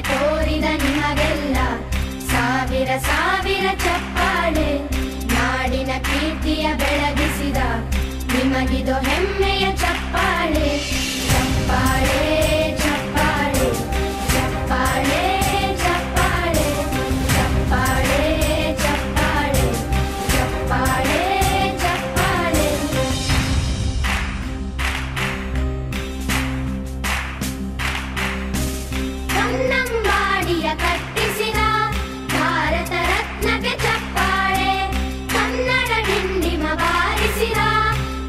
ತೋರಿದ ನಿಮಗೆಲ್ಲ ಸಾವಿರ ಸಾವಿರ ಚಪ್ಪಾಳೆ. ನಾಡಿನ ಕೀರ್ತಿಯ ಬೆಳಗಿಸಿದ ನಿಮಗಿದು ಹೆಮ್ಮೆಯ ಚಪ್ಪಾಳೆ. ಚಪ್ಪಾಳೆ ಚಪ್ಪಾಳೆ ಚಪ್ಪಾಳೆ ಚಪ್ಪಾಳೆ ಚಪ್ಪಾಳೆ ಚಪ್ಪಾಳೆ ಚಪ್ಪಾಳೆ ಚಪ್ಪಾಳೆ. ಕನ್ನಂಬಾಡಿಯ ಕಟ್ಟಿಸಿದ ಭಾರತ ರತ್ನಕ್ಕೆ ಚಪ್ಪಾಳೆ. ಕನ್ನಡ ಡಿಂಡಿಮ ಬಾರಿಸಿದ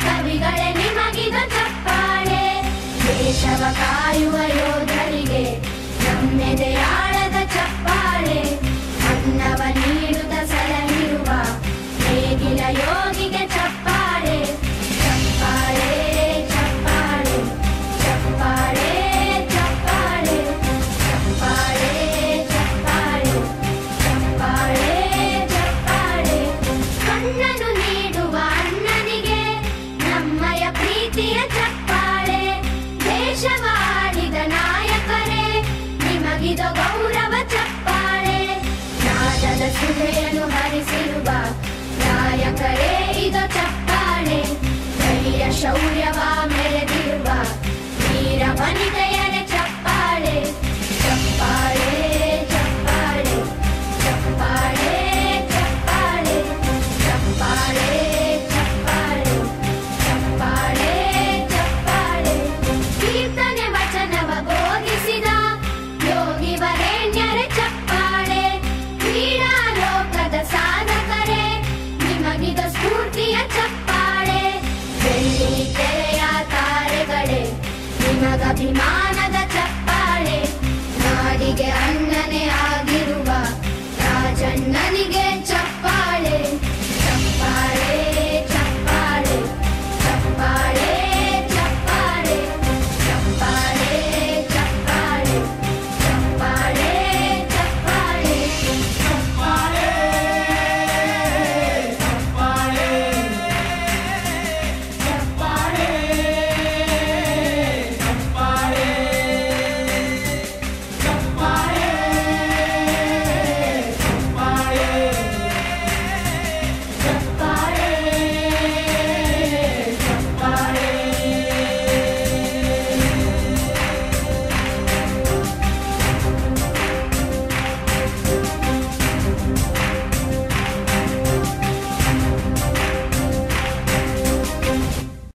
ಕವಿಗಳೇ ನಿಮಗಿದು ಚಪ್ಪಾಳೆ. ದೇಶವ ಕಾಯುವ ಯೋಧರಿಗೆ ನಮ್ಮೆದೆಯಾಳದ ಚಪ್ಪಾಳೆ. ಅನ್ನವ ನೀಡುತ್ತ ಸಲಹಿರುವ ನೇಗಿಲ ಯೋಗಿಗೆ ಚಪ್ಪಾಳೆ. ಚಪ್ಪಾಳೆ ಚಪ್ಪಾಳೆ ಚಪ್ಪಾಳೆ ಚಪ್ಪಾಳೆ ಚಪ್ಪಾಳೆ ಚಪ್ಪಾಳೆ ಚಪ್ಪಾಳೆ ಚಪ್ಪಾಳೆ. ಕಣ್ಣನು ನೀಡುವ ಅಣ್ಣನಿಗೆ ನಮ್ಮಯ ಪ್ರೀತಿಯ ಚಪ್ಪಾಳೆ. ದೇಶವಾಳಿದ ನಾಯಕರೇ ನಿಮಗಿದು ಗೌರವ ಚಪ್ಪಾಳೆ. ನಾದದ ಸುಧೆಯನ್ನು ಹರಿಸಿರುವ ನಾಯಕರೇ ಇದು ಚಪ್ಪಾಳೆ. ಧೈರ್ಯ ಶೌರ್ಯವ ಮೆರೆದಿರುವ ವೀರ ವನಿತೆಯರೇ ಚಪ್ಪಾಳೆ. ಚಪ್ಪಾಳೆ ಚಪ್ಪಾಳೆ ಚಪ್ಪಾಳೆ ಚಪ್ಪಾಳೆ ಚಪ್ಪಾಳೆ ಚಪ್ಪಾಳೆ ಚಪ್ಪಾಳೆ ಚಪ್ಪಾಳೆ. ಕೀರ್ತನೆ ವಚನವ ಬೋಧಿಸಿದ ಯೋಗಿ ವರೇಣ್ಯರೇ ಚಪ್ಪಾಳೆ. ಕ್ರೀಡಾ ಲೋಕದ ಸಾಧಕರೇ ನಿಮಗಿದು ಸ್ಫೂರ್ತಿಯ ಚಪ್ಪಾಳೆ. ಬೆಳ್ಳಿ ತೆರೆಯ ತಾರೆಗಳೇ ನಿಮಗಭಿಮಾನ